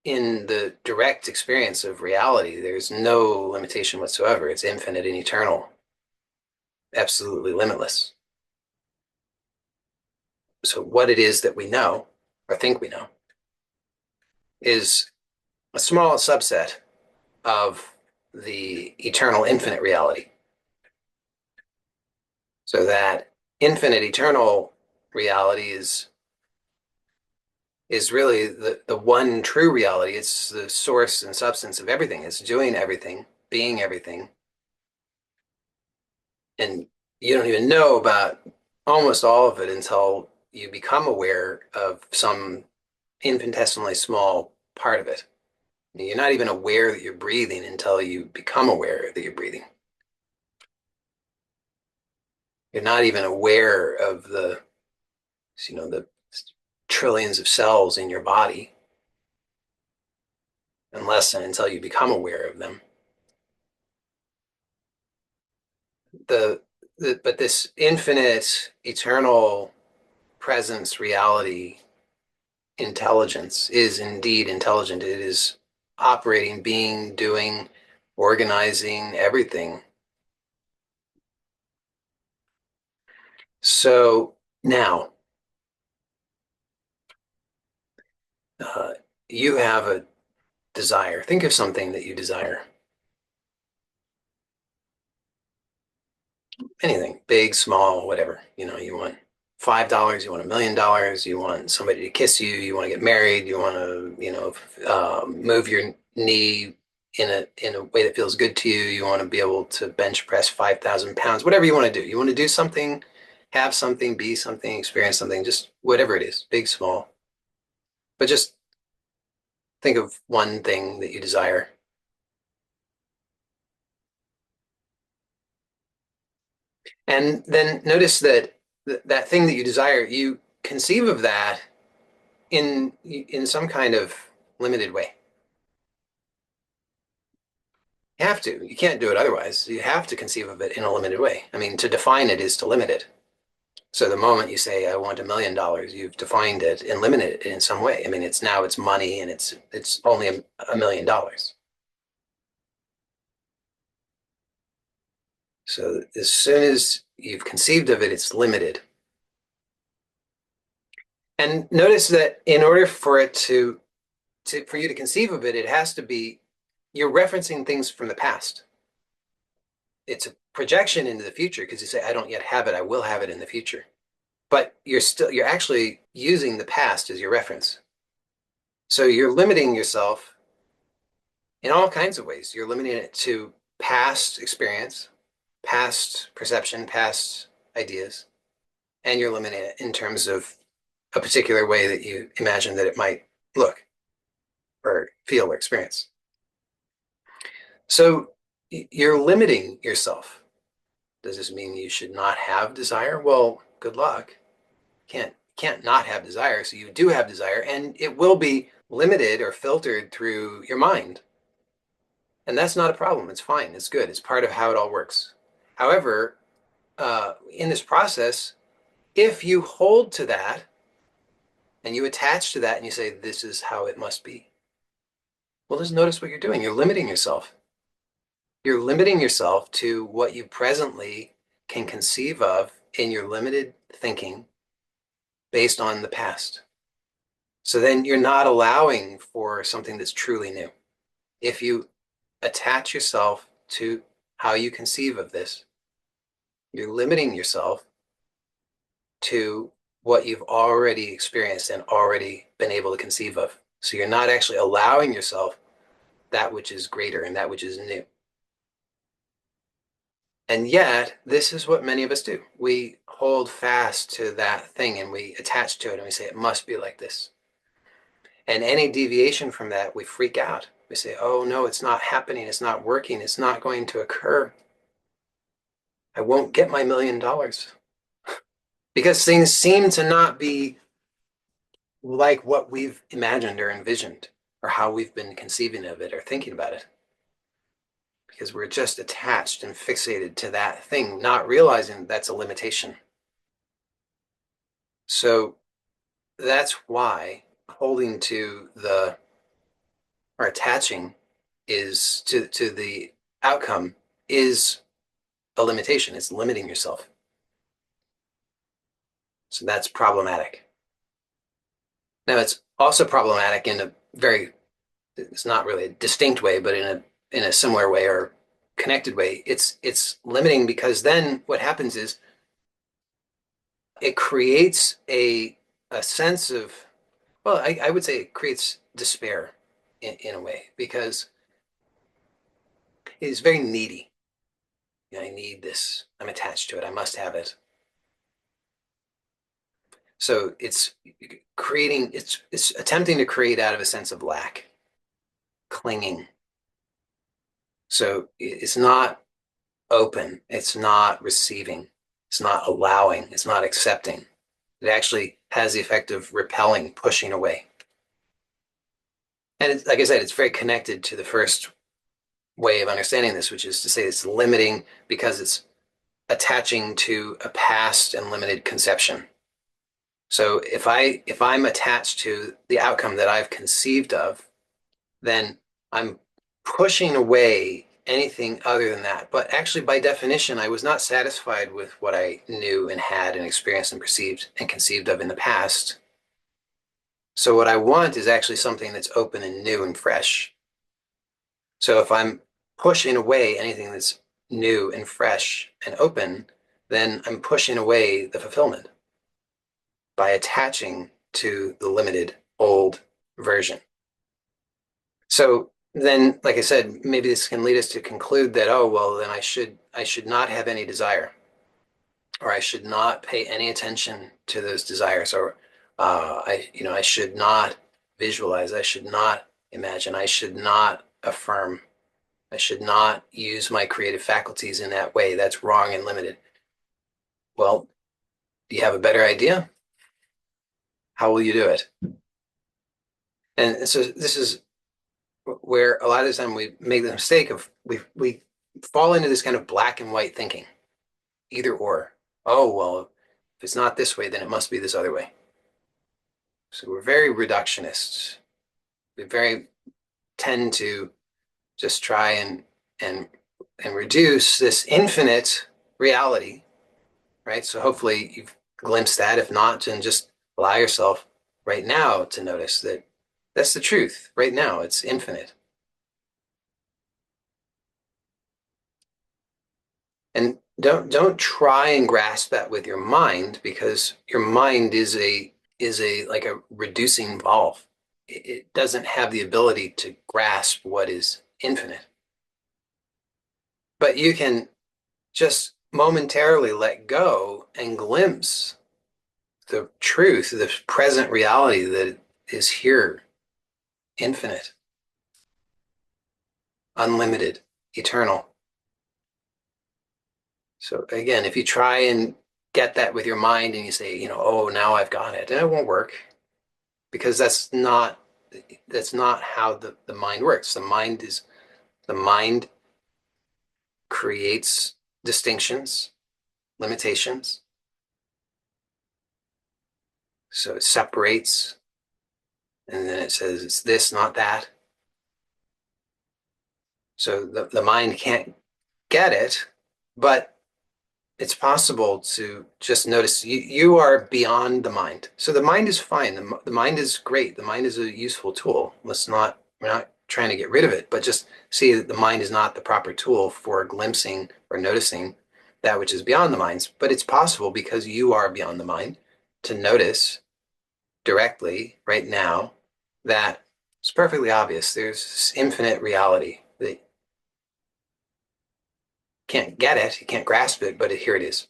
in the direct experience of reality, there's no limitation whatsoever. It's infinite and eternal, absolutely limitless. So what it is that we know or think we know is a small subset of the eternal infinite reality. So that infinite eternal reality is really the one true reality. It's the source and substance of everything. It's doing everything, being everything. And you don't even know about almost all of it until you become aware of some infinitesimally small part of it. You're not even aware that you're breathing until you become aware that you're breathing. You're not even aware of the trillions of cells in your body unless and until you become aware of them. The, but this infinite, eternal presence, reality, intelligence is indeed intelligent. It is operating, being, doing, organizing everything. So now uh, you have a desire. Think of something that you desire. Anything, big, small, whatever. You want $5, you want $1 million, you want somebody to kiss you, you want to get married, you want to, move your knee in a way that feels good to you. You want to be able to bench press 5,000 pounds, whatever you want to do. You want to do something, have something, be something, experience something, just whatever it is, big, small. But just think of one thing that you desire. And then notice that that thing that you desire, you conceive of that in some kind of limited way. You have to. You can't do it otherwise. You have to conceive of it in a limited way. I mean, to define it is to limit it. So the moment you say, I want $1 million, you've defined it and limited it in some way. I mean, it's money and it's only $1 million. So as soon as you've conceived of it, it's limited. And notice that in order for it for you to conceive of it, it has to be you're referencing things from the past. It's a projection into the future because you say, I don't yet have it, I will have it in the future. But you're actually using the past as your reference. So you're limiting yourself in all kinds of ways. You're limiting it to past experience, past perception, past ideas, and you're limiting it in terms of a particular way that you imagine that it might look or feel or experience. So you're limiting yourself. Does this mean you should not have desire? Well, good luck. Can't not have desire. So you do have desire, and it will be limited or filtered through your mind. And that's not a problem. It's fine. It's good. It's part of how it all works. However, in this process, if you hold to that and you attach to that and you say, this is how it must be, well, just notice what you're doing. You're limiting yourself. You're limiting yourself to what you presently can conceive of in your limited thinking based on the past. So then you're not allowing for something that's truly new. If you attach yourself to how you conceive of this, you're limiting yourself to what you've already experienced and already been able to conceive of. So you're not actually allowing yourself that which is greater and that which is new. And yet, this is what many of us do. We hold fast to that thing and we attach to it and we say, it must be like this. And any deviation from that, we freak out. We say, oh no, it's not happening. It's not working. It's not going to occur. I won't get my $1 million. Because things seem to not be like what we've imagined or envisioned or how we've been conceiving of it or thinking about it. Because we're just attached and fixated to that thing, not realizing that's a limitation. So that's why holding to the attaching is to the outcome is a limitation. It's limiting yourself. So that's problematic. Now it's also problematic in a very, it's not really a distinct way, but in a similar way or connected way. It's limiting because then what happens is it creates a sense of, well, I would say it creates despair in a way because it's very needy. You know, I need this. I'm attached to it. I must have it. So it's creating, it's attempting to create out of a sense of lack, clinging. So it's not open. It's not receiving. It's not allowing. It's not accepting. It actually has the effect of repelling, pushing away. And it's, like I said, it's very connected to the first way of understanding this, which is to say it's limiting because it's attaching to a past and limited conception. So if I'm attached to the outcome that I've conceived of, then I'm pushing away anything other than that. But actually, by definition, I was not satisfied with what I knew and had and experienced and perceived and conceived of in the past. So what I want is actually something that's open and new and fresh. So if I'm pushing away anything that's new and fresh and open, then I'm pushing away the fulfillment by attaching to the limited old version. So then, like I said, maybe this can lead us to conclude that, oh, well, then I should not have any desire, or I should not pay any attention to those desires, or I should not visualize, I should not imagine, I should not affirm, I should not use my creative faculties in that way. That's wrong and limited. Well, do you have a better idea? How will you do it? And so this is where a lot of the time we make the mistake of we fall into this kind of black and white thinking, either or. Oh, well, if it's not this way, then it must be this other way. So we're very reductionists. We very tend to just try and reduce this infinite reality, right? So hopefully you've glimpsed that. If not, then just allow yourself right now to notice that that's the truth. Right now, it's infinite. And don't try and grasp that with your mind, because your mind is a like a reducing valve. It doesn't have the ability to grasp what is infinite. But you can just momentarily let go and glimpse the truth, the present reality that is here, infinite, unlimited, eternal. So again, if you try and get that with your mind and you say, oh, now I've got it, and it won't work, because that's not how the mind works. The mind creates distinctions, limitations. So it separates, and then it says it's this, not that. So the mind can't get it, but it's possible to just notice you are beyond the mind. So the mind is fine. The mind is great. The mind is a useful tool. We're not trying to get rid of it, but just see that the mind is not the proper tool for glimpsing or noticing that which is beyond the minds. But it's possible, because you are beyond the mind, to notice directly right now that it's perfectly obvious. There's this infinite reality that can't get it, you can't grasp it, but here it is.